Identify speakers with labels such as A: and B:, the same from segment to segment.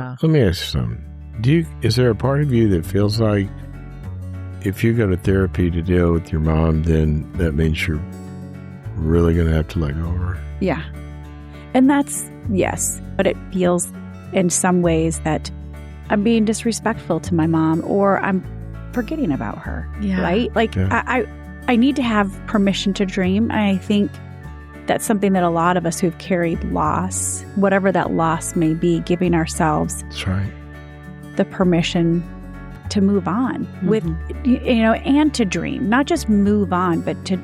A: Paula, let me ask you something. Is there a part of you that feels like if you go to therapy to deal with your mom, then that means you're really going to have to let go of her?
B: Yeah. And that's, yes. But it feels in some ways that I'm being disrespectful to my mom or I'm forgetting about her. Yeah. Right? Like, yeah. I need to have permission to dream. I think that's something that a lot of us who've carried loss, whatever that loss may be, giving ourselves
A: that's right.
B: the permission to move on with, and to dream, not just move on, but to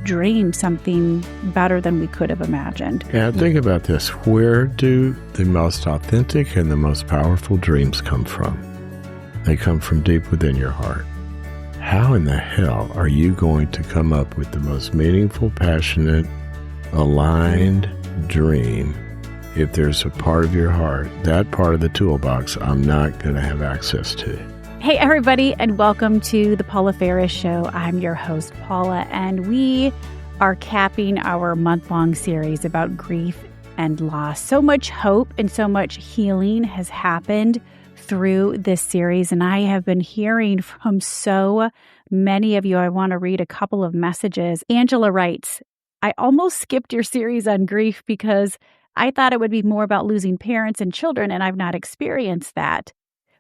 B: dream something better than we could have imagined.
A: Yeah, think about this. Where do the most authentic and the most powerful dreams come from? They come from deep within your heart. How in the hell are you going to come up with the most meaningful, passionate, aligned dream if there's a part of your heart, that part of the toolbox, I'm not going to have access to?
B: Hey, everybody, and welcome to the Paula Ferris Show. I'm your host, Paula, and we are capping our month-long series about grief and loss. So much hope and so much healing has happened through this series, and I have been hearing from so many of you. I want to read a couple of messages. Angela writes, I almost skipped your series on grief because I thought it would be more about losing parents and children, and I've not experienced that.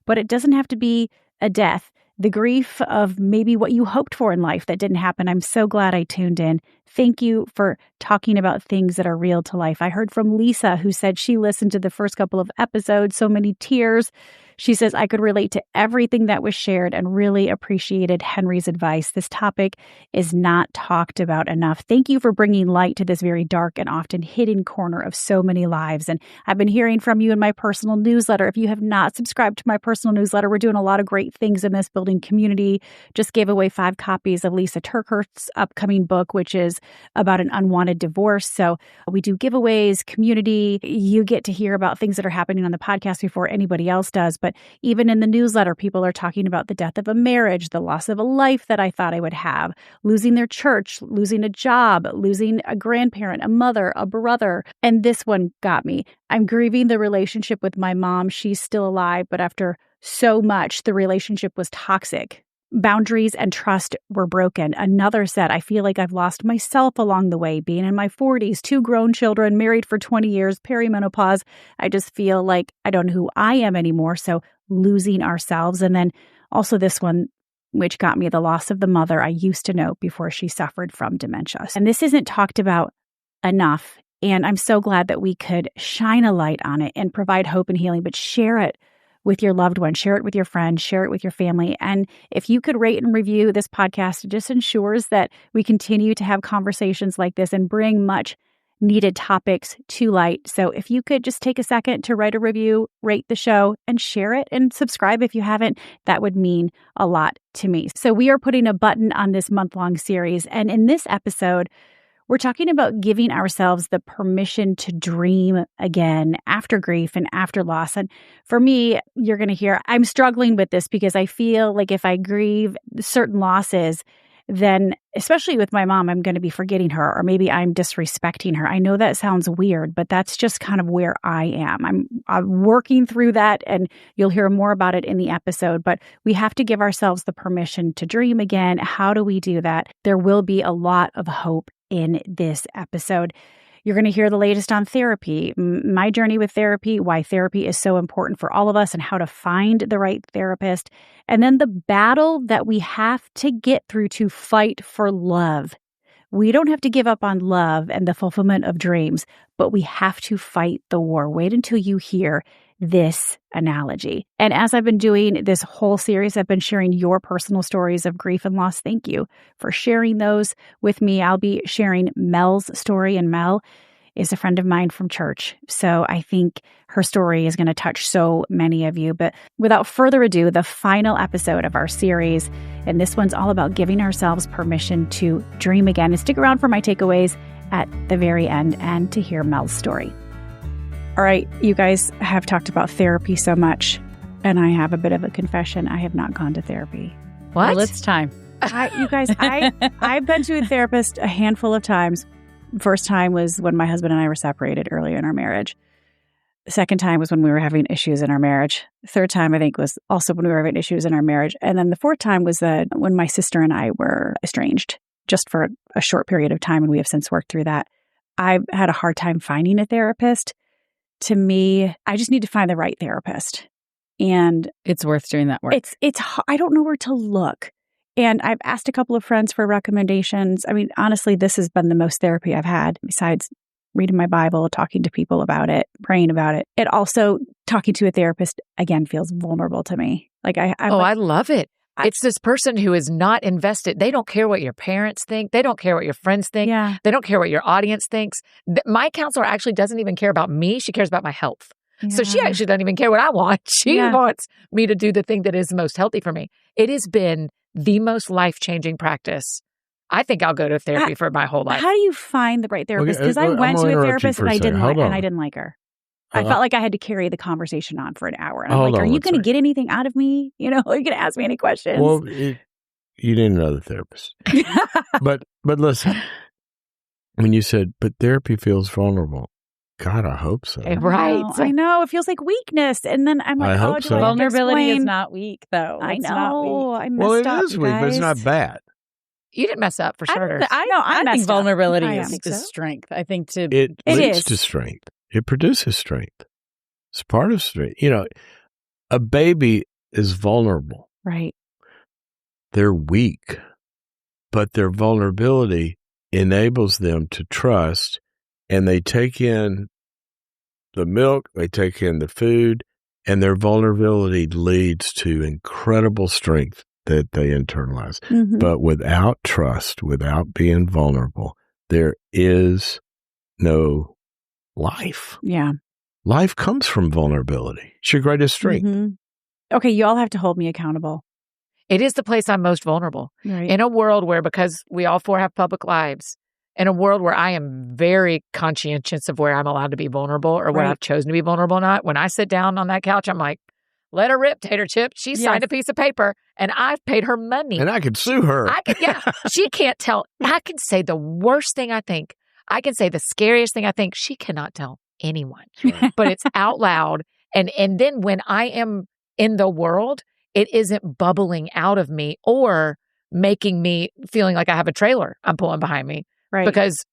B: But it doesn't have to be a death, the grief of maybe what you hoped for in life that didn't happen. I'm so glad I tuned in. Thank you for talking about things that are real to life. I heard from Lisa, who said she listened to the first couple of episodes, so many tears. She says, I could relate to everything that was shared and really appreciated Henry's advice. This topic is not talked about enough. Thank you for bringing light to this very dark and often hidden corner of so many lives. And I've been hearing from you in my personal newsletter. If you have not subscribed to my personal newsletter, we're doing a lot of great things in this building community. Just gave away 5 copies of Lisa TerKeurst's upcoming book, which is about an unwanted divorce. So we do giveaways, community. You get to hear about things that are happening on the podcast before anybody else does. But even in the newsletter, people are talking about the death of a marriage, the loss of a life that I thought I would have, losing their church, losing a job, losing a grandparent, a mother, a brother. And this one got me. I'm grieving the relationship with my mom. She's still alive, but after so much, the relationship was toxic. Boundaries and trust were broken. Another said, I feel like I've lost myself along the way, being in my 40s, 2 grown children, married for 20 years, perimenopause. I just feel like I don't know who I am anymore. So losing ourselves. And then also this one, which got me, the loss of the mother I used to know before she suffered from dementia. And this isn't talked about enough. And I'm so glad that we could shine a light on it and provide hope and healing, but share it with your loved one, share it with your friends, share it with your family. And if you could rate and review this podcast, it just ensures that we continue to have conversations like this and bring much needed topics to light. So if you could just take a second to write a review, rate the show, and share it, and subscribe if you haven't, that would mean a lot to me. So we are putting a button on this month-long series. And in this episode, we're talking about giving ourselves the permission to dream again after grief and after loss. And for me, you're going to hear, I'm struggling with this because I feel like if I grieve certain losses, then especially with my mom, I'm going to be forgetting her, or maybe I'm disrespecting her. I know that sounds weird, but that's just kind of where I am. I'm working through that, and you'll hear more about it in the episode. But we have to give ourselves the permission to dream again. How do we do that? There will be a lot of hope in this episode. You're going to hear the latest on therapy, my journey with therapy, why therapy is so important for all of us, and how to find the right therapist. And then the battle that we have to get through to fight for love. We don't have to give up on love and the fulfillment of dreams, but we have to fight the war. Wait until you hear this analogy. And as I've been doing this whole series, I've been sharing your personal stories of grief and loss. Thank you for sharing those with me. I'll be sharing Mel's story, and Mel is a friend of mine from church. So I think her story is going to touch so many of you. But without further ado, the final episode of our series, and this one's all about giving ourselves permission to dream again. And stick around for my takeaways at the very end and to hear Mel's story. All right, you guys have talked about therapy so much, and I have a bit of a confession. I have not gone to therapy.
C: What? Well, it's time.
B: I've been to a therapist a handful of times. First time was when my husband and I were separated earlier in our marriage. The second time was when we were having issues in our marriage. The third time, I think, was also when we were having issues in our marriage. And then the fourth time was when my sister and I were estranged just for a short period of time, and we have since worked through that. I've had a hard time finding a therapist. To me, I just need to find the right therapist. And
C: it's worth doing that work.
B: I don't know where to look. And I've asked a couple of friends for recommendations. I mean, honestly, this has been the most therapy I've had besides reading my Bible, talking to people about it, praying about it. It also, talking to a therapist, again, feels vulnerable to me. Like
D: I love it. It's this person who is not invested. They don't care what your parents think. They don't care what your friends think.
B: Yeah.
D: They don't care what your audience thinks. My counselor actually doesn't even care about me. She cares about my health.
B: Yeah.
D: So she actually doesn't even care what I want. She wants me to do the thing that is most healthy for me. It has been the most life-changing practice. I think I'll go to therapy for my whole life.
B: How do you find the right therapist? Because I went to a therapist and I didn't like her. I felt like I had to carry the conversation on for an hour. And I'm like, are you going to get anything out of me? You know, are you going to ask me any questions?
A: Well, you need another therapist. but listen, when you said, but therapy feels vulnerable. God, I hope so.
D: Right.
B: I know. It feels like weakness. And then I'm like,
A: I hope so.
C: Vulnerability is not weak, though.
B: I
C: It's
B: know.
C: not weak.
B: I messed up,
A: it is weak, but it's not bad.
D: You didn't mess up for starters.
C: I think
B: messed up.
C: vulnerability
B: I
C: is
B: think so.
C: strength. I think
A: It
B: is.
A: leads to strength. It produces strength. It's part of strength. You know, a baby is vulnerable.
B: Right.
A: They're weak, but their vulnerability enables them to trust, and they take in the milk, they take in the food, and their vulnerability leads to incredible strength that they internalize.
B: Mm-hmm.
A: But without trust, without being vulnerable, there is no life.
B: Yeah.
A: Life comes from vulnerability. It's your greatest strength.
B: Mm-hmm. Okay, you all have to hold me accountable.
D: It is the place I'm most vulnerable.
B: Right.
D: In a world where, because we all four have public lives, in a world where I am very conscientious of where I'm allowed to be vulnerable or where I've chosen to be vulnerable or not, when I sit down on that couch, I'm like, let her rip, Tater Chip. She signed a piece of paper and I've paid her money.
A: And I could sue her.
D: She can't tell. I can say the worst thing I think. I can say the scariest thing I think. She cannot tell anyone.
A: Right.
D: But it's out loud. And then when I am in the world, it isn't bubbling out of me or making me feeling like I have a trailer I'm pulling behind me.
B: Right.
D: Because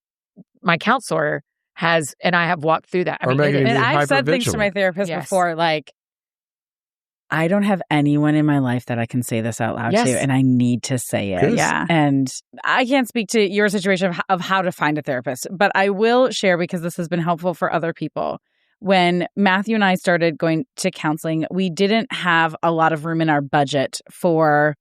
D: my counselor has, and I have walked through that.
C: And I've said things to my therapist before, like, I don't have anyone in my life that I can say this out loud to, and I need to say it.
A: Good.
B: Yeah.
C: And I can't speak to your situation of how to find a therapist, but I will share, because this has been helpful for other people. When Matthew and I started going to counseling, we didn't have a lot of room in our budget for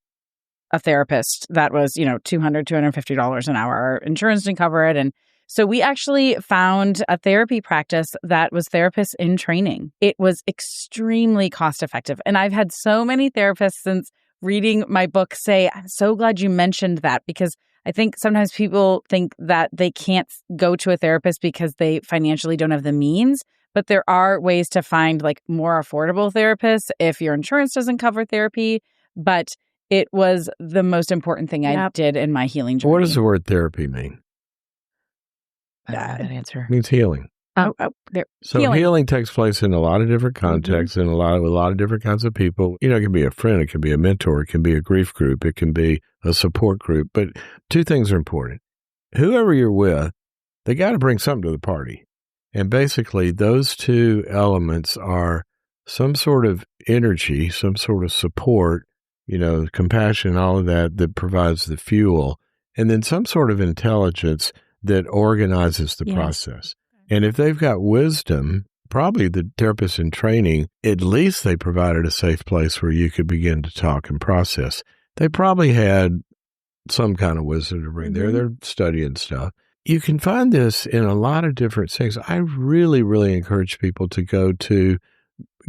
C: a therapist that was, $200, $250 an hour. Our insurance didn't cover it. And so we actually found a therapy practice that was therapists in training. It was extremely cost effective. And I've had so many therapists since reading my book say, I'm so glad you mentioned that, because I think sometimes people think that they can't go to a therapist because they financially don't have the means. But there are ways to find like more affordable therapists if your insurance doesn't cover therapy. But it was the most important thing I did in my healing journey.
A: What does the word therapy mean?
D: I don't know that answer.
A: It means healing. So healing takes place in a lot of different contexts and with a lot of different kinds of people. It can be a friend, it can be a mentor, it can be a grief group, it can be a support group. But two things are important. Whoever you're with, they got to bring something to the party. And basically, those two elements are some sort of energy, some sort of support, compassion, all of that provides the fuel, and then some sort of intelligence that organizes the process. And if they've got wisdom, probably the therapist in training, at least they provided a safe place where you could begin to talk and process. They probably had some kind of wisdom to bring there. They're studying stuff. You can find this in a lot of different things. I really, really encourage people to go to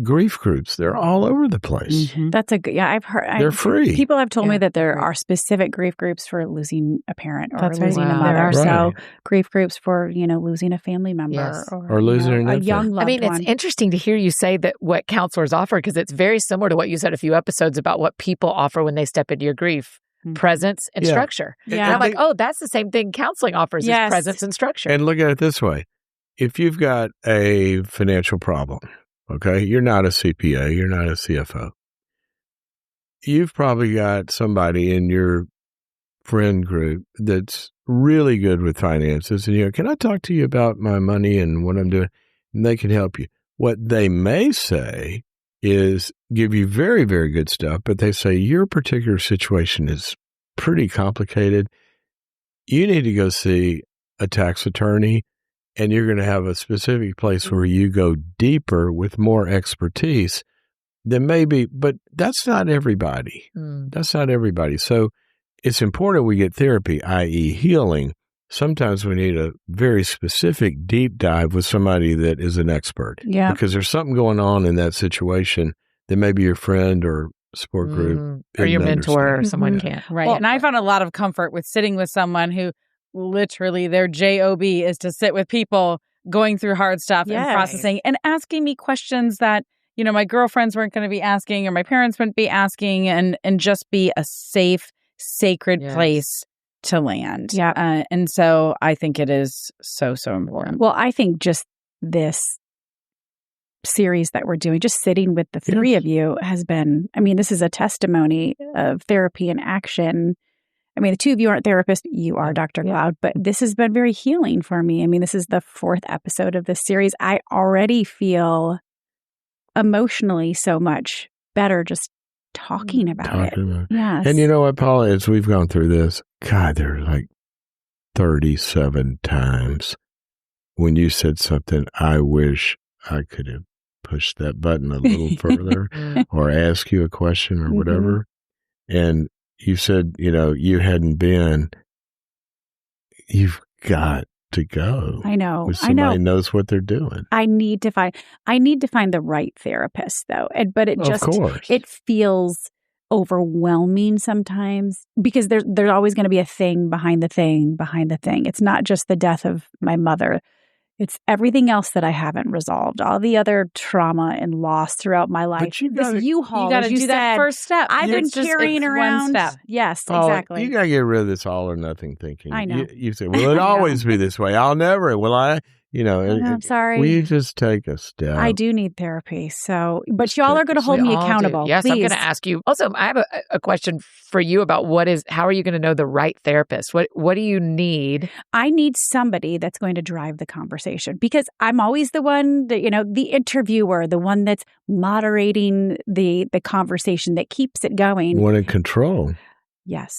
A: grief groups. They're all over the place.
B: That's I've heard.
A: They're free.
B: People have told me that there are specific grief groups for losing a parent or losing a mother.
A: Right.
B: So grief groups for, losing a family member
A: or losing an
B: a
A: infant.
B: young loved one.
D: It's interesting to hear you say that what counselors offer, because it's very similar to what you said a few episodes about what people offer when they step into your grief. Presence and structure.
B: Yeah.
D: And I'm like, that's the same thing counseling offers is presence and structure.
A: And look at it this way. if you've got a financial problem, okay, you're not a CPA, you're not a CFO. You've probably got somebody in your friend group that's really good with finances, and can I talk to you about my money and what I'm doing? And they can help you. What they may say is give you very, very good stuff, but they say your particular situation is pretty complicated. You need to go see a tax attorney, and you're going to have a specific place where you go deeper with more expertise than maybe, but that's not everybody. That's not everybody. So it's important we get therapy, i.e. healing. Sometimes we need a very specific deep dive with somebody that is an expert.
B: Yeah.
A: Because there's something going on in that situation that maybe your friend or support group
D: or your mentor or someone
B: Mm-hmm.
D: can't.
C: Right. And I found a lot of comfort with sitting with someone who literally their job is to sit with people going through hard stuff and processing and asking me questions that, my girlfriends weren't going to be asking or my parents wouldn't be asking, and just be a safe, sacred place to land.
B: Yeah.
C: And so I think it is so, so important.
B: Well, I think just this series that we're doing, just sitting with the three of you has been, this is a testimony of therapy in action. The two of you aren't therapists. You are, Dr. Cloud, but this has been very healing for me. This is the 4th episode of this series. I already feel emotionally so much better just talking about it. Yes.
A: And you know what, Paula, as we've gone through this, God, there are like 37 times when you said something, I wish I could have pushed that button a little further or ask you a question or whatever. And you said, you hadn't been, you've got to go.
B: I know.
A: With somebody knows what they're doing.
B: I need to find the right therapist though. But it just, it feels overwhelming sometimes because there's always going to be a thing behind the thing behind the thing. It's not just the death of my mother. It's everything else that I haven't resolved, all the other trauma and loss throughout my life.
A: But you got to
C: do that first step.
B: I've been carrying around.
C: One step.
B: Yes,
A: Paula,
B: exactly.
A: You got to get rid of this all or nothing thinking.
B: I know.
A: You say, will it always be this way? I'll never. Will I?
B: I'm sorry.
A: Will you just take a step?
B: I do need therapy. So, but y'all are going to hold me accountable.
D: Yes,
B: please.
D: I'm going to ask you. Also, I have a question for you about how are you going to know the right therapist? What do you need?
B: I need somebody that's going to drive the conversation because I'm always the one that, the interviewer, the one that's moderating the conversation that keeps it going.
A: One in control.
B: Yes.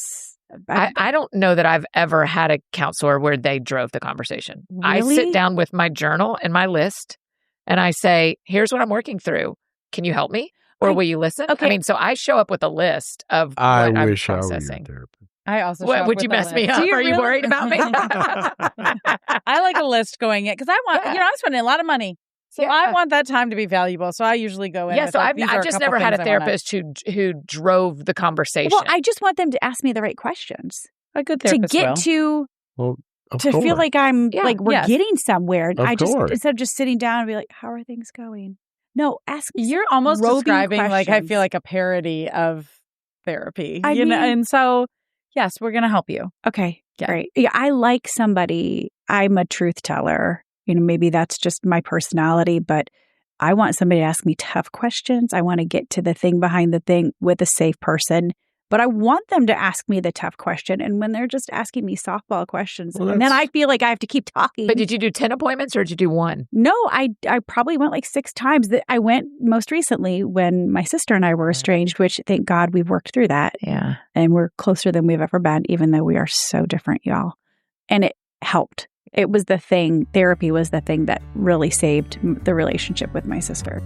D: I don't know that I've ever had a counselor where they drove the conversation.
B: Really?
D: I sit down with my journal and my list and I say, here's what I'm working through. Can you help me? Or will you listen?
B: Okay.
D: So I show up with a list of what I'm
A: wish
D: processing.
A: I were your therapist.
C: I also show up
D: would
C: with
D: you
C: a
D: mess me
C: list.
D: up? Are you
B: really?
D: worried about me?
C: I like a list going in because I want, I'm spending a lot of money. So I want that time to be valuable. So I usually go in.
D: Yeah,
C: with
D: so
C: like,
D: I've just never had a therapist who drove the conversation.
B: Well, I just want them to ask me the right questions.
C: A good
B: To
C: therapist
B: get
C: will.
B: to feel like I'm we're getting somewhere.
A: Of course.
B: Instead of just sitting down and be like, how are things going? No, ask.
C: You're almost
B: probing
C: describing like I
B: questions.
C: feel like a parody of therapy.
B: I mean-
C: and so yes, we're going to help you.
B: Okay,
C: Yeah.
B: great. Yeah, I like somebody. I'm a truth teller. Maybe that's just my personality, but I want somebody to ask me tough questions. I want to get to the thing behind the thing with a safe person, but I want them to ask me the tough question. And when they're just asking me softball questions, and then I feel like I have to keep talking.
D: But did you do 10 appointments or did you do one?
B: No, I probably went like 6 times. I went most recently when my sister and I were estranged, which thank God we've worked through that.
D: Yeah.
B: And we're closer than we've ever been, even though we are so different, y'all. And it helped. It was the thing, therapy was the thing that really saved the relationship with my sister.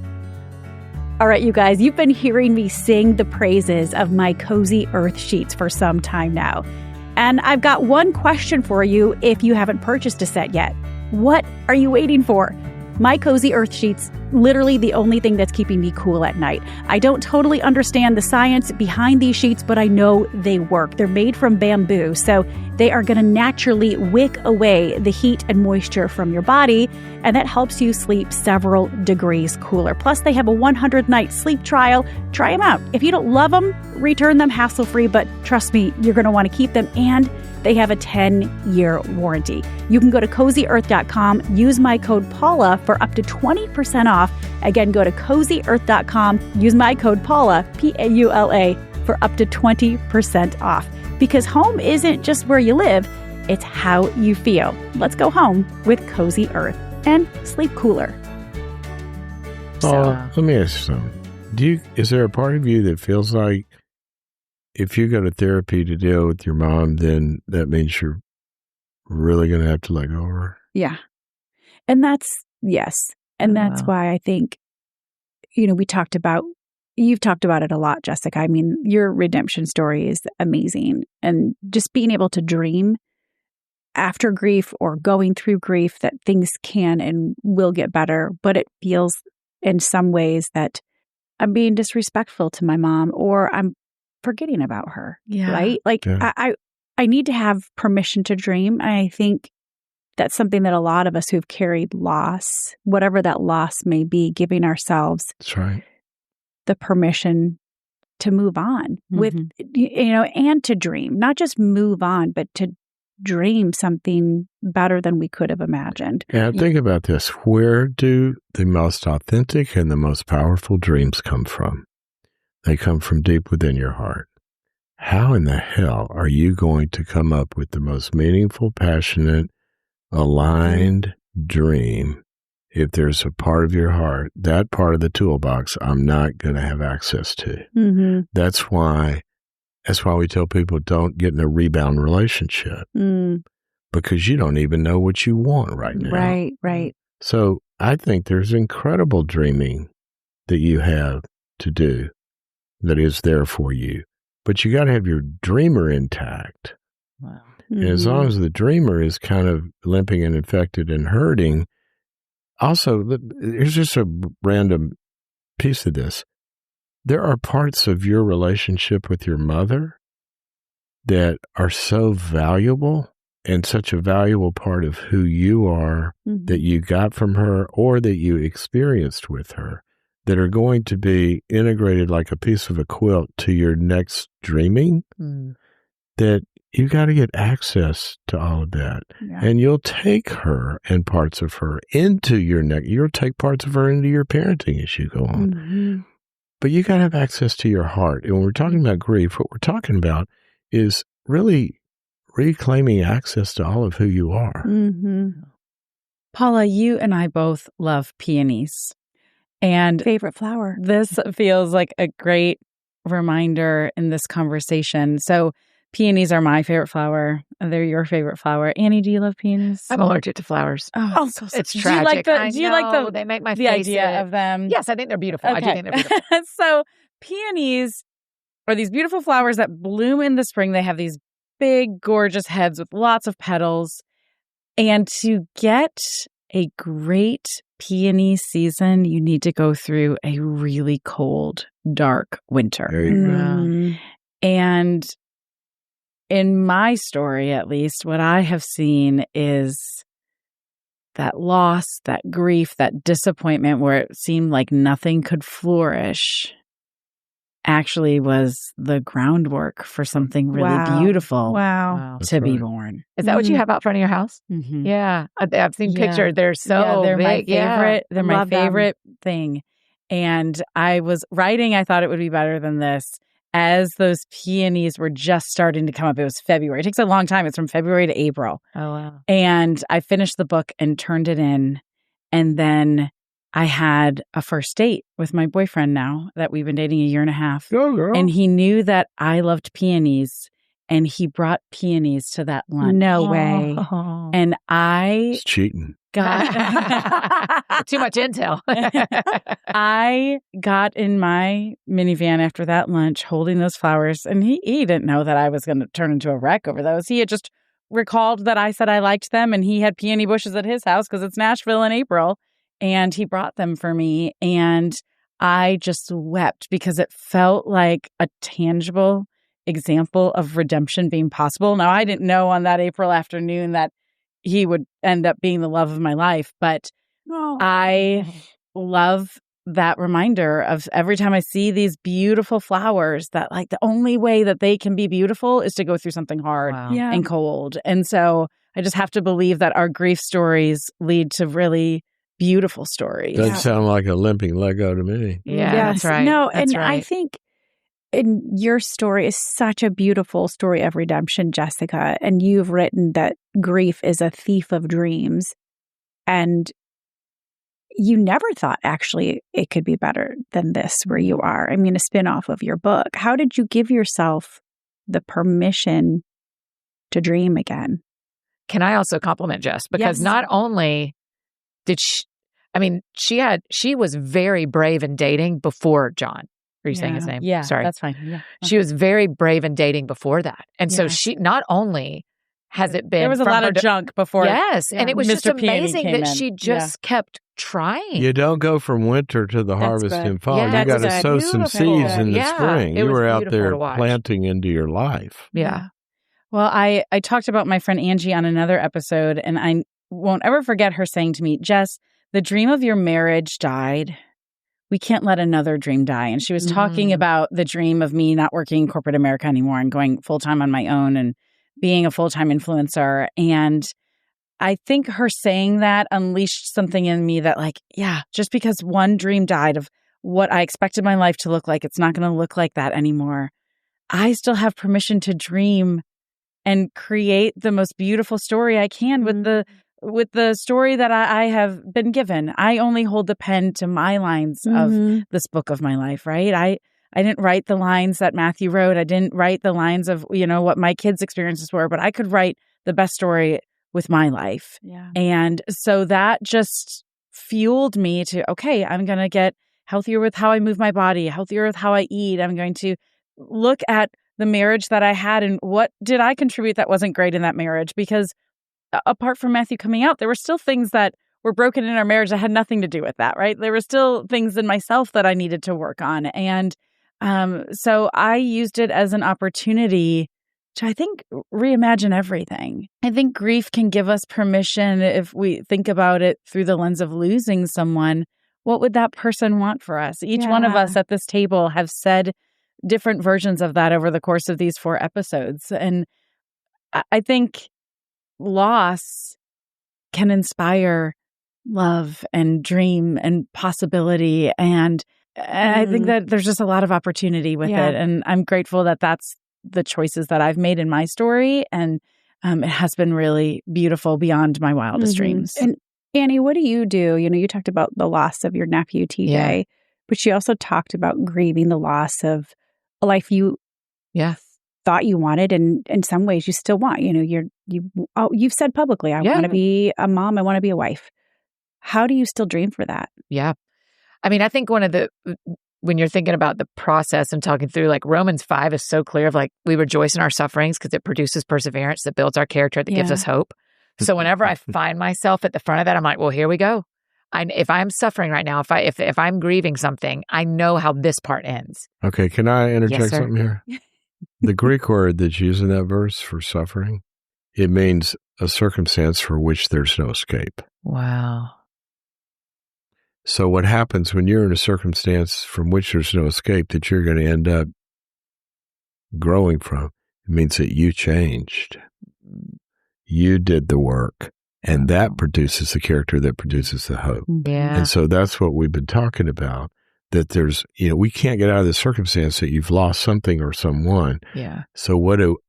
B: All right, you guys, you've been hearing me sing the praises of my cozy earth sheets for some time now. And I've got one question for you if you haven't purchased a set yet. What are you waiting for? My cozy earth sheets literally the only thing that's keeping me cool at night. I don't totally understand the science behind these sheets, but I know they work. They're made from bamboo, so they are going to naturally wick away the heat and moisture from your body, and that helps you sleep several degrees cooler. Plus, they have a 100-night sleep trial. Try them out. If you don't love them, return them hassle-free, but trust me, you're going to want to keep them, and they have a 10-year warranty. You can go to CozyEarth.com, use my code Paula for up to 20% off. Again, go to CozyEarth.com, use my code Paula, Paula, for up to 20% off. Because home isn't just where you live, it's how you feel. Let's go home with Cozy Earth and sleep cooler.
A: Let me ask you something. Is there a part of you that feels like if you go to therapy to deal with your mom, then that means you're really going to have to let go of her?
B: Yeah. And that's, yes. And that's why I think, you've talked about it a lot, Jessica. I mean, your redemption story is amazing. And just being able to dream after grief or going through grief that things can and will get better, but it feels in some ways that I'm being disrespectful to my mom or I'm forgetting about her.
C: Yeah.
B: Right? Like I need to have permission to dream. And I think that's something that a lot of us who've carried loss, whatever that loss may be, giving ourselves
A: That's right.
B: the permission to move on with, and to dream, not just move on, but to dream something better than we could have imagined.
A: Yeah, think about this. Where do the most authentic and the most powerful dreams come from? They come from deep within your heart. How in the hell are you going to come up with the most meaningful, passionate, aligned dream if there's a part of your heart, that part of the toolbox, I'm not going to have access to?
B: Mm-hmm.
A: That's why we tell people don't get in a rebound relationship because you don't even know what you want right now.
B: Right.
A: So I think there's incredible dreaming that you have to do that is there for you, but you got to have your dreamer intact.
C: Wow.
A: And as long as the dreamer is kind of limping and infected and hurting, also, here's just a random piece of this. There are parts of your relationship with your mother that are so valuable and such a valuable part of who you are that you got from her or that you experienced with her that are going to be integrated like a piece of a quilt to your next dreaming that you got to get access to all of that. Yeah. And you'll take her and parts of her into your you'll take parts of her into your parenting as you go on. But you got to have access to your heart. And when we're talking about grief, what we're talking about is really reclaiming access to all of who you are.
C: Paula, you and I both love peonies. And
B: favorite flower.
C: This feels like a great reminder in this conversation. So peonies are my favorite flower. They're your favorite flower. Annie, do you love peonies?
D: I'm allergic to flowers.
C: Oh,
D: so it's tragic.
C: Do you like the
D: they make my
C: the
D: face
C: idea of them?
D: Yes, I think they're beautiful.
C: Okay.
D: I do think they're beautiful.
C: So peonies are these beautiful flowers that bloom in the spring. They have these big, gorgeous heads with lots of petals. And to get a great peony season, you need to go through a really cold, dark winter.
A: There you go.
C: And in my story, at least, what I have seen is that loss, that grief, that disappointment where it seemed like nothing could flourish actually was the groundwork for something really beautiful to be born.
D: Is that what you have out front of your house? Yeah. I've seen pictures. They're so
C: they're
D: big.
C: My favorite. They're my favorite
B: them.
C: thing. And I was writing, I thought it would be better than this. As those peonies were just starting to come up, it was February. It takes a long time. It's from February to April.
D: Oh, wow.
C: And I finished the book and turned it in. And then I had a first date with my boyfriend now that we've been dating 1.5 years.
A: Go, girl.
C: And he knew that I loved peonies. And he brought peonies to that lunch.
B: No way.
C: And I
A: It's cheating.
C: got
D: too much intel.
C: I got in my minivan after that lunch holding those flowers, and he didn't know that I was going to turn into a wreck over those. He had just recalled that I said I liked them, and he had peony bushes at his house because it's Nashville in April. and he brought them for me. And I just wept because it felt like a tangible example of redemption being possible. Now, I didn't know on that April afternoon that he would end up being the love of my life, but I love that reminder of every time I see these beautiful flowers that like the only way that they can be beautiful is to go through something hard and cold. And so I just have to believe that our grief stories lead to really beautiful stories.
A: Doesn't sound like a limping Lego to me.
D: Yeah, that's right.
B: No,
D: that's
B: and
D: right.
B: I think your story is such a beautiful story of redemption, Jessica. And you've written that grief is a thief of dreams. And you never thought actually it could be better than this where you are. I mean, a spinoff of your book. How did you give yourself the permission to dream again?
D: Can I also compliment Jess? Because not only did she was very brave in dating before John. Are you saying his name?
C: Yeah,
D: sorry,
C: that's fine. Yeah,
D: she was very brave in dating before that, and so she not only has it been
C: there was a lot of junk before.
D: Yes, and it was just
C: Mr. Peony
D: amazing
C: came
D: that
C: in.
D: she just kept trying.
A: You don't go from winter to the harvest
B: good.
A: in fall.
D: Yeah,
A: you got to
D: that's
A: sow some
D: beautiful.
A: seeds in the
D: Yeah,
A: spring.
D: it
A: You
D: was
A: were out
D: beautiful
A: there
D: to watch.
A: planting into your life.
D: Yeah.
C: Well, I talked about my friend Angie on another episode, and I won't ever forget her saying to me, Jess, the dream of your marriage died. We can't let another dream die. And she was talking about the dream of me not working in corporate America anymore and going full-time on my own and being a full-time influencer. And I think her saying that unleashed something in me that like, yeah, just because one dream died of what I expected my life to look like, it's not going to look like that anymore. I still have permission to dream and create the most beautiful story I can with the story that I have been given. I only hold the pen to my lines of this book of my life, right? I didn't write the lines that Matthew wrote. I didn't write the lines of, what my kids' experiences were, but I could write the best story with my life.
B: Yeah.
C: And so that just fueled me to, okay, I'm going to get healthier with how I move my body, healthier with how I eat. I'm going to look at the marriage that I had and what did I contribute that wasn't great in that marriage? Because apart from Matthew coming out, there were still things that were broken in our marriage that had nothing to do with that, right? There were still things in myself that I needed to work on. And so I used it as an opportunity to, I think, reimagine everything. I think grief can give us permission if we think about it through the lens of losing someone. What would that person want for us? Each one of us at this table have said different versions of that over the course of these 4 episodes. And I think loss can inspire love and dream and possibility. And I think that there's just a lot of opportunity with it. And I'm grateful that that's the choices that I've made in my story. And it has been really beautiful beyond my wildest dreams.
B: And Annie, what do? You talked about the loss of your nephew, TJ, but you also talked about grieving the loss of a life you thought you wanted, and in some ways you still want. You've said publicly, I want to be a mom, I want to be a wife. How do you still dream for that?
D: Yeah. I mean, I think when you're thinking about the process and talking through, like Romans 5 is so clear of like, we rejoice in our sufferings because it produces perseverance that builds our character, that gives us hope. So whenever I find myself at the front of that, I'm like, well, here we go. If I'm suffering right now, if I'm grieving something, I know how this part ends.
A: Okay, can I interject
D: sir.
A: something here? The Greek word that's used in that verse for suffering, it means a circumstance for which there's no escape.
D: Wow.
A: So what happens when you're in a circumstance from which there's no escape that you're going to end up growing from, it means that you changed. You did the work, and that produces the character that produces the hope.
D: Yeah.
A: And so that's what we've been talking about, that there's, we can't get out of the circumstance that you've lost something or someone.
D: Yeah.
A: So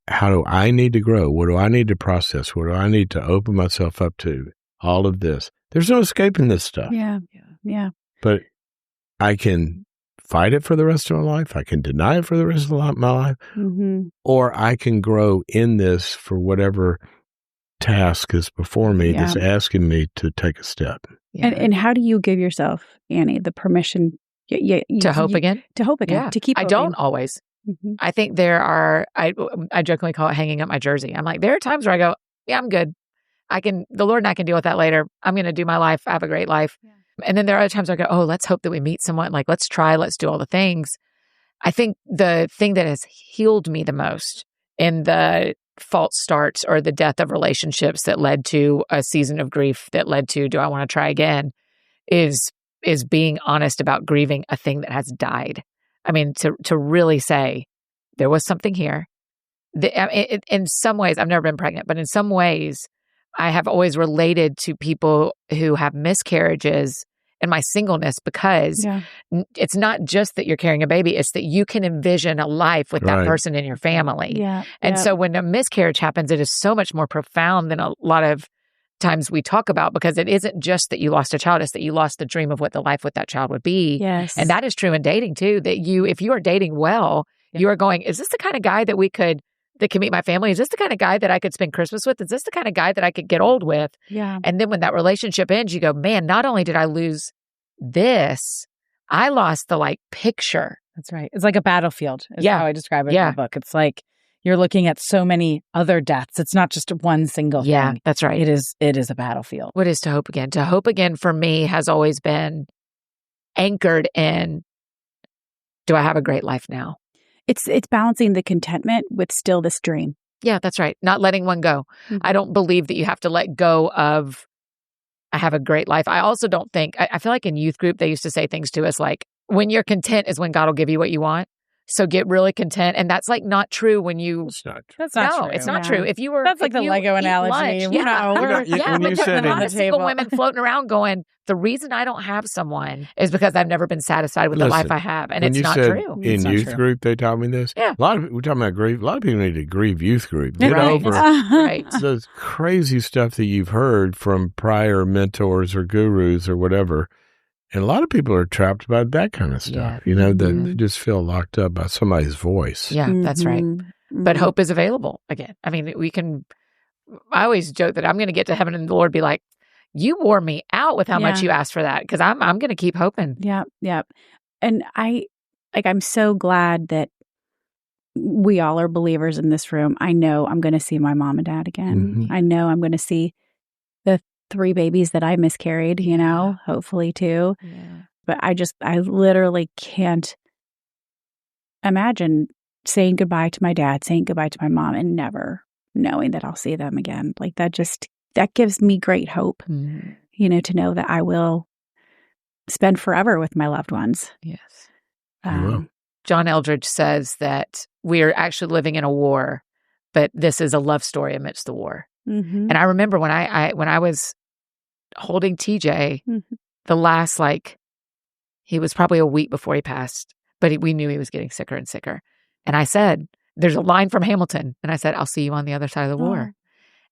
A: how do I need to grow? What do I need to process? What do I need to open myself up to? All of this. There's no escaping this stuff.
B: Yeah.
A: But I can fight it for the rest of my life. I can deny it for the rest of my life. Or I can grow in this for whatever task is before me that's asking me to take a step.
B: Yeah. And how do you give yourself, Annie, the permission
D: to hope again?
B: To hope again, to keep hoping.
D: I don't always. I think there are, I jokingly call it hanging up my jersey. I'm like, there are times where I go, yeah, I'm good. The Lord and I can deal with that later. I'm going to do my life. I have a great life. And then there are other times I go, oh, let's hope that we meet someone. Like, let's do all the things. I think the thing that has healed me the most in the false starts or the death of relationships that led to a season of grief that led to, do I want to try again, is being honest about grieving a thing that has died. I mean, to really say there was something here. In some ways, I've never been pregnant, but in some ways, I have always related to people who have miscarriages in my singleness because it's not just that you're carrying a baby, it's that you can envision a life with that person in your family.
B: Yeah.
D: And so when a miscarriage happens, it is so much more profound than a lot of times we talk about, because it isn't just that you lost a child, it's that you lost the dream of what the life with that child would be.
B: Yes.
D: And that is true in dating too, that if you are dating well, you are going, is this the kind of guy that can meet my family? Is this the kind of guy that I could spend Christmas with? Is this the kind of guy that I could get old with?
B: Yeah.
D: And then when that relationship ends, you go, man, not only did I lose this, I lost the picture.
C: That's right. It's like a battlefield is how I describe it in the book. It's like you're looking at so many other deaths. It's not just one single thing.
D: Yeah, that's right.
C: It is a battlefield.
D: What is to hope again? To hope again for me has always been anchored in, do I have a great life now?
B: It's balancing the contentment with still this dream.
D: Yeah, that's right. Not letting one go. Mm-hmm. I don't believe that you have to let go of, I have a great life. I also don't think, I feel like in youth group, they used to say things to us like, when you're content is when God will give you what you want. So get really content. And that's not true when you...
A: It's not true.
C: That's not true.
D: It's not true. If you were...
C: That's like the Lego analogy.
A: When you said
D: a lot of single women floating around going, the reason I don't have someone is because I've never been satisfied with the life I have. And it's not true.
A: In youth group, they taught me this.
D: Yeah.
A: We're talking about grief. A lot of people need to grieve youth group. Get over the crazy stuff that you've heard from prior mentors or gurus or whatever. And a lot of people are trapped by that kind of stuff, that they just feel locked up by somebody's voice.
D: Yeah, that's right. But hope is available again. I mean, I always joke that I'm going to get to heaven and the Lord be like, you wore me out with how much you asked for that, because I'm going to keep hoping.
B: Yeah, yeah. And I'm so glad that we all are believers in this room. I know I'm going to see my mom and dad again. Mm-hmm. I know I'm going to see the 3 babies that I miscarried, hopefully too. Yeah. But I literally can't imagine saying goodbye to my dad, saying goodbye to my mom, and never knowing that I'll see them again. That gives me great hope, to know that I will spend forever with my loved ones.
D: Yes. John Eldredge says that we're actually living in a war, but this is a love story amidst the war. Mm-hmm. And I remember when I was holding TJ, the last, he was probably a week before he passed, but we knew he was getting sicker and sicker. And I said, there's a line from Hamilton. And I said, I'll see you on the other side of the war.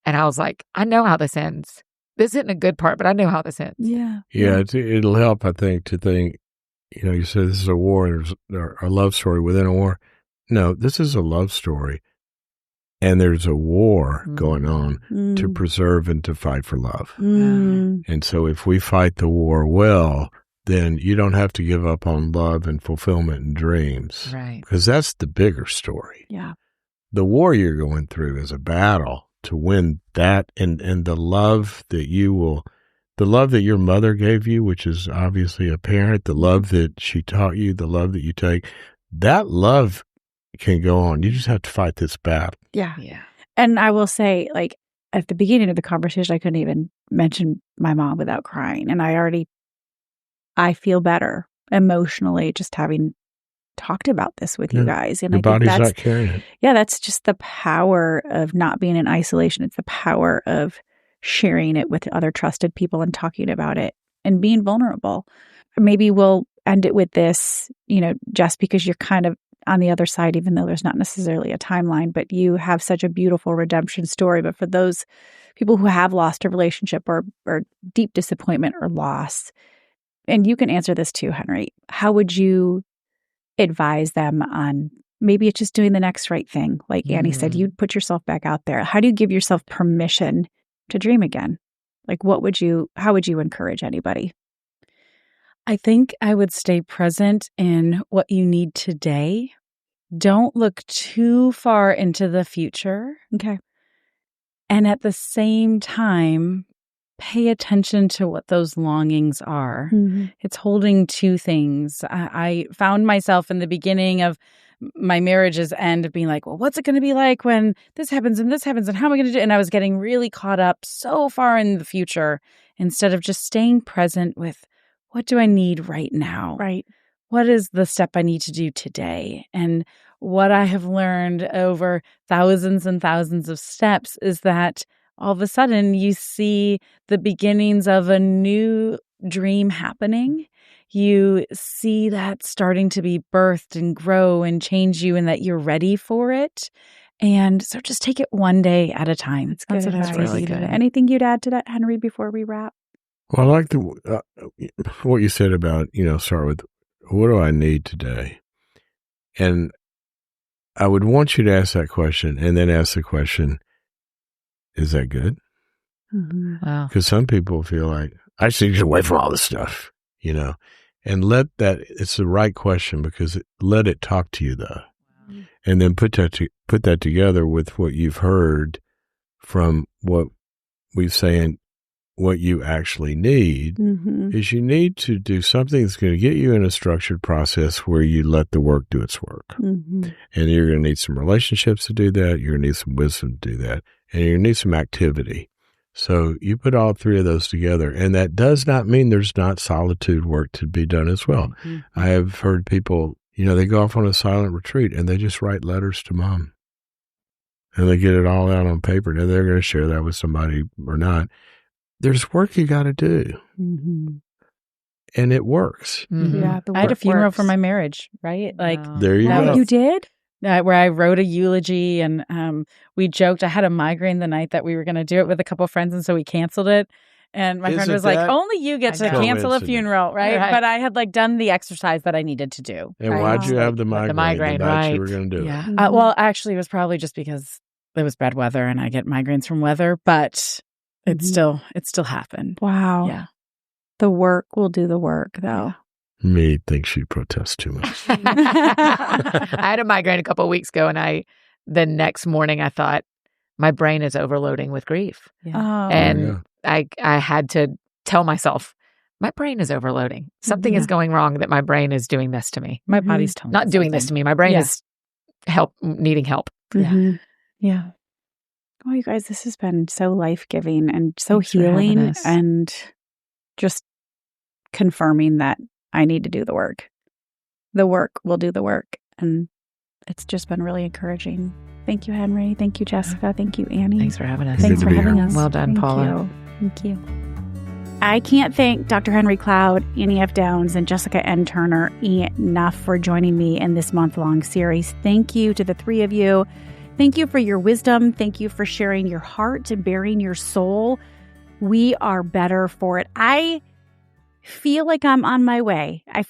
D: And I was like, I know how this ends. This isn't a good part, but I know how this ends.
B: Yeah.
A: Yeah, it'll help, I think, to think, you said this is a war, there's a love story within a war. No, this is a love story. And there's a war going on to preserve and to fight for love. And so if we fight the war well, then you don't have to give up on love and fulfillment and dreams.
D: Right.
A: Because that's the bigger story.
B: Yeah.
A: The war you're going through is a battle to win that, and the love that the love that your mother gave you, which is obviously a parent, the love that she taught you, the love that you take, that love can go on. You just have to fight this battle.
B: Yeah. Yeah. And I will say, at the beginning of the conversation, I couldn't even mention my mom without crying. And I feel better emotionally just having talked about this with you guys. And
A: your body's not carrying it.
B: Yeah, that's just the power of not being in isolation. It's the power of sharing it with other trusted people and talking about it and being vulnerable. Maybe we'll end it with this, just because you're kind of on the other side, even though there's not necessarily a timeline, but you have such a beautiful redemption story. But for those people who have lost a relationship or deep disappointment or loss, and you can answer this too, Henry, how would you advise them on, maybe it's just doing the next right thing? Like Annie said, you put yourself back out there. How do you give yourself permission to dream again? How would you encourage anybody?
C: I think I would stay present in what you need today. Don't look too far into the future.
B: Okay.
C: And at the same time, pay attention to what those longings are.
B: Mm-hmm.
C: It's holding two things. I found myself in the beginning of my marriage's end of being like, well, what's it going to be like when this happens and how am I going to do it? And I was getting really caught up so far in the future instead of just staying present with what do I need right now?
B: Right.
C: What is the step I need to do today? And what I have learned over thousands and thousands of steps is that all of a sudden you see the beginnings of a new dream happening. You see that starting to be birthed and grow and change you and that you're ready for it. And so just take it one day at a time.
B: That's good.
C: what I
B: That's
C: would
B: really
C: say.
B: good. Anything you'd add to that, Henry, before we wrap?
A: Well, I like what you said about, start with, what do I need today? And I would want you to ask that question and then ask the question, is that good?
B: Mm-hmm.
D: Wow.
A: Because some people feel like, I should get away from all this stuff, and it's the right question because let it talk to you though.
B: Mm-hmm.
A: And then put that together with what you've heard from what we've saying, what you actually need is you need to do something that's going to get you in a structured process where you let the work do its work.
B: Mm-hmm.
A: And you're going to need some relationships to do that. You're going to need some wisdom to do that. And you're going to need some activity. So you put all three of those together. And that does not mean there's not solitude work to be done as well.
B: Mm-hmm.
A: I have heard people, they go off on a silent retreat and they just write letters to mom. And they get it all out on paper. Now they're going to share that with somebody or not. There's work you got to do.
B: Mm-hmm.
A: And it works.
D: Mm-hmm.
B: Yeah,
C: I had a funeral
B: works.
C: for my marriage, right? Like,
A: There you
B: Oh,
A: go.
B: you did?
C: where I wrote a eulogy and we joked. I had a migraine the night that we were going to do it with a couple of friends, and so we canceled it. And my friend
A: Isn't
C: was like,
A: that
C: only you get to
D: I know.
C: cancel a
A: coincidence?
C: funeral, right?
D: Right.
C: But I had done the exercise that I needed to do.
A: And
C: right?
A: why'd you
C: Like,
A: have the migraine the night you were going to do it?
D: Yeah.
B: Mhm.
C: well, actually, it was probably just because it was bad weather and I get migraines from weather, but it
B: Mhm.
C: still happened.
B: Wow.
C: Yeah.
B: The work will do the work, though.
A: Me thinks you protest too much.
D: I had a migraine a couple of weeks ago, and the next morning I thought my brain is overloading with grief,
B: Oh.
D: and I had to tell myself my brain is overloading. Something is going wrong that my brain is doing this to me.
C: My
B: Mhm.
C: body's telling
D: Not
C: me
D: doing this to me. My brain
C: Yeah.
D: is needing help.
B: Mhm. Yeah. Oh, you guys, this has been so life-giving and so
D: Thanks for having
B: healing
D: us.
B: and just confirming that I need to do the work. The work will do the work. And it's just been really encouraging. Thank you, Henry. Thank you, Jessica. Thank you, Annie.
D: Thanks for having us.
B: Thanks
A: Good
B: for
A: to be
B: having
A: here.
B: us.
D: Well done,
B: Thank
D: Paula.
B: you. Thank you. I can't thank Dr. Henry Cloud, Annie F. Downs, and Jessica N. Turner enough for joining me in this month-long series. Thank you to the three of you. Thank you for your wisdom. Thank you for sharing your heart and bearing your soul. We are better for it. I feel like I'm on my way. I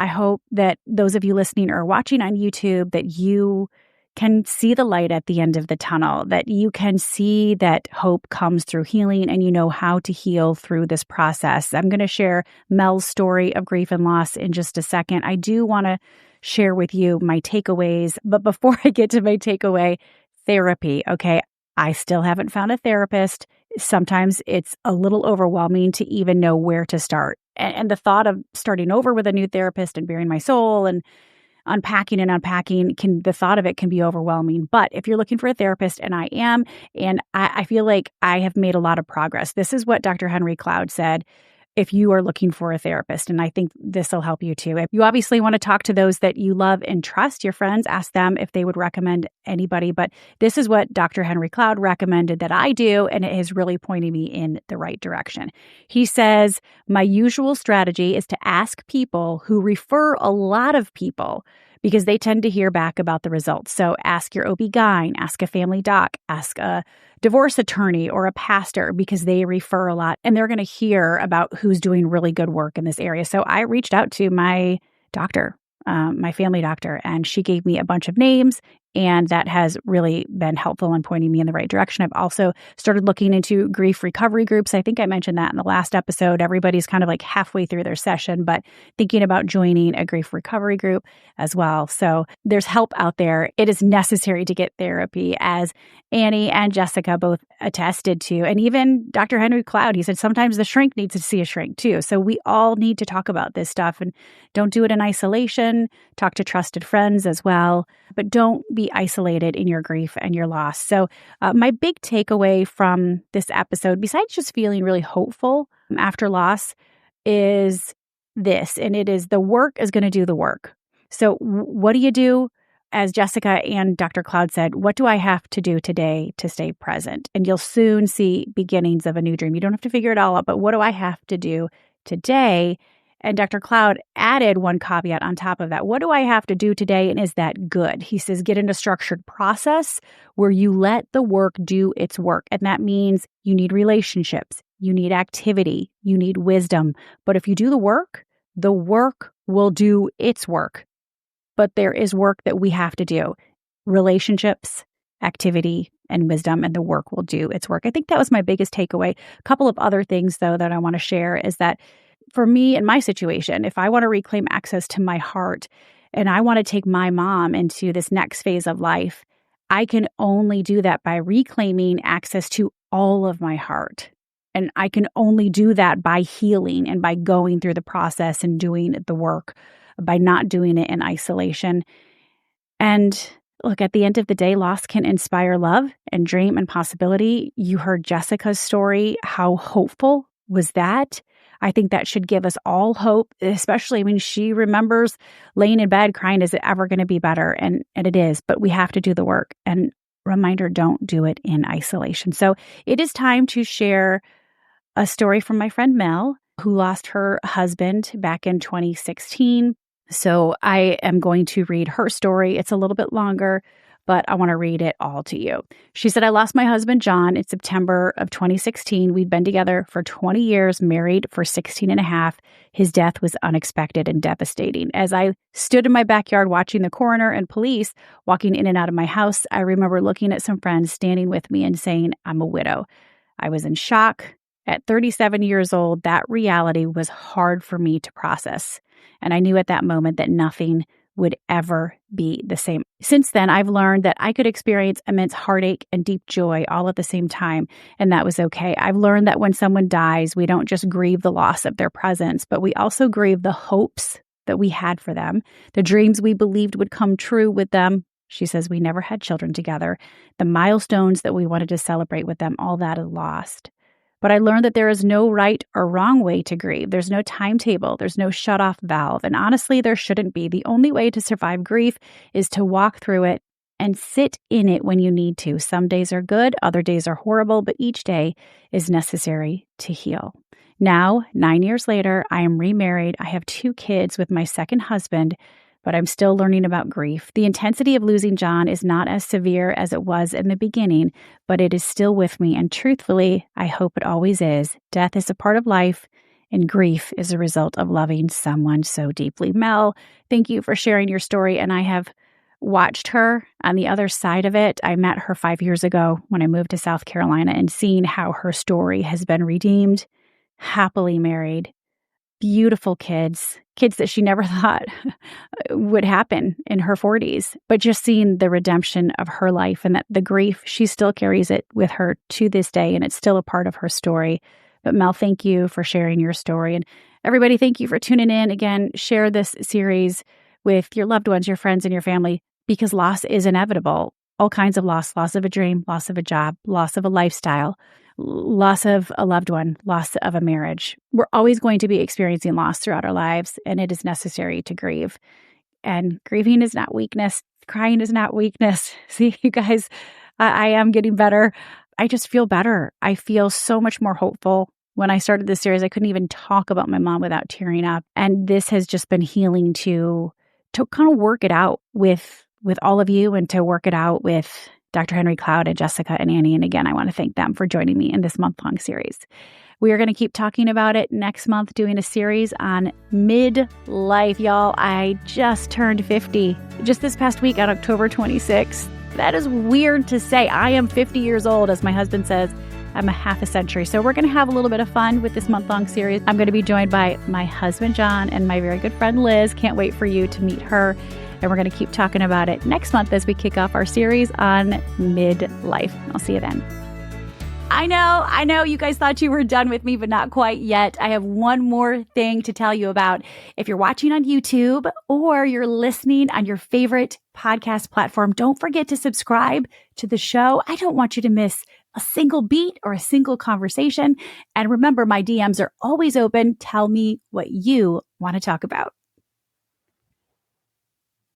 B: hope that those of you listening or watching on YouTube, that you can see the light at the end of the tunnel, that you can see that hope comes through healing and you know how to heal through this process. I'm going to share Mel's story of grief and loss in just a second. I do want to share with you my takeaways, but before I get to my takeaway, therapy, okay? I still haven't found a therapist. Sometimes it's a little overwhelming to even know where to start. And the thought of starting over with a new therapist and bearing my soul and unpacking, the thought of it can be overwhelming. But if you're looking for a therapist, and I am, and I feel like I have made a lot of progress. This is what Dr. Henry Cloud said. If you are looking for a therapist, and I think this will help you too. If you obviously want to talk to those that you love and trust, your friends, ask them if they would recommend anybody. But this is what Dr. Henry Cloud recommended that I do, and it has really pointed me in the right direction. He says, my usual strategy is to ask people who refer a lot of people because they tend to hear back about the results. So ask your OB-GYN, ask a family doc, ask a divorce attorney or a pastor because they refer a lot and they're going to hear about who's doing really good work in this area. So I reached out to my doctor, my family doctor, and she gave me a bunch of names And that has really been helpful in pointing me in the right direction. I've also started looking into grief recovery groups. I think I mentioned that in the last episode. Everybody's kind of like halfway through their session, but thinking about joining a grief recovery group as well. So there's help out there. It is necessary to get therapy, as Annie and Jessica both attested to. And even Dr. Henry Cloud, he said sometimes the shrink needs to see a shrink too. So we all need to talk about this stuff, and don't do it in isolation. Talk to trusted friends as well, but don't be isolated in your grief and your loss. So my big takeaway from this episode, besides just feeling really hopeful after loss, is this, and it is the work is going to do the work. So what do you do? As Jessica and Dr. Cloud said, what do I have to do today to stay present? And you'll soon see beginnings of a new dream. You don't have to figure it all out, but what do I have to do today? And Dr. Cloud added one caveat on top of that. What do I have to do today? And is that good? He says, get in a structured process where you let the work do its work. And that means you need relationships, you need activity, you need wisdom. But if you do the work will do its work. But there is work that we have to do. Relationships, activity, and wisdom, and the work will do its work. I think that was my biggest takeaway. A couple of other things, though, that I want to share is that for me in my situation, if I want to reclaim access to my heart and I want to take my mom into this next phase of life, I can only do that by reclaiming access to all of my heart. And I can only do that by healing and by going through the process and doing the work, by not doing it in isolation. And look, at the end of the day, loss can inspire love and dream and possibility. You heard Jessica's story. How hopeful was that? I think that should give us all hope, especially when she remembers laying in bed crying, is it ever going to be better? And it is, but we have to do the work. And reminder, don't do it in isolation. So it is time to share a story from my friend Mel, who lost her husband back in 2016. So I am going to read her story. It's a little bit longer, but I want to read it all to you. She said, I lost my husband, John, in September of 2016. We'd been together for 20 years, married for 16 and a half. His death was unexpected and devastating. As I stood in my backyard watching the coroner and police walking in and out of my house, I remember looking at some friends standing with me and saying, I'm a widow. I was in shock. At 37 years old, that reality was hard for me to process. And I knew at that moment that nothing would ever be the same. Since then, I've learned that I could experience immense heartache and deep joy all at the same time, and that was okay. I've learned that when someone dies, we don't just grieve the loss of their presence, but we also grieve the hopes that we had for them, the dreams we believed would come true with them. She says we never had children together. The milestones that we wanted to celebrate with them, all that is lost. But I learned that there is no right or wrong way to grieve. There's no timetable. There's no shut-off valve. And honestly, there shouldn't be. The only way to survive grief is to walk through it and sit in it when you need to. Some days are good, other days are horrible, but each day is necessary to heal. Now, 9 years later, I am remarried. I have 2 kids with my second husband, but I'm still learning about grief. The intensity of losing John is not as severe as it was in the beginning, but it is still with me. And truthfully, I hope it always is. Death is a part of life, and grief is a result of loving someone so deeply. Mel, thank you for sharing your story. And I have watched her on the other side of it. I met her 5 years ago when I moved to South Carolina, and seeing how her story has been redeemed, happily married, beautiful kids that she never thought would happen in her 40s, but just seeing the redemption of her life and that the grief, she still carries it with her to this day, and it's still a part of her story. But Mel, thank you for sharing your story. And everybody, thank you for tuning in. Again, share this series with your loved ones, your friends, and your family, because loss is inevitable. All kinds of loss of a dream, loss of a job, loss of a lifestyle, loss of a loved one, loss of a marriage. We're always going to be experiencing loss throughout our lives, and it is necessary to grieve. And grieving is not weakness. Crying is not weakness. See, you guys, I am getting better. I just feel better. I feel so much more hopeful. When I started this series, I couldn't even talk about my mom without tearing up. And this has just been healing to kind of work it out with all of you, and to work it out with Dr. Henry Cloud and Jessica and Annie. And again, I want to thank them for joining me in this month-long series. We are going to keep talking about it next month, doing a series on midlife. Y'all, I just turned 50 just this past week on October 26th. That is weird to say. I am 50 years old, as my husband says. I'm a half a century. So we're going to have a little bit of fun with this month-long series. I'm going to be joined by my husband, John, and my very good friend, Liz. Can't wait for you to meet her. And we're going to keep talking about it next month as we kick off our series on midlife. I'll see you then. I know you guys thought you were done with me, but not quite yet. I have one more thing to tell you about. If you're watching on YouTube or you're listening on your favorite podcast platform, don't forget to subscribe to the show. I don't want you to miss a single beat or a single conversation. And remember, my DMs are always open. Tell me what you want to talk about.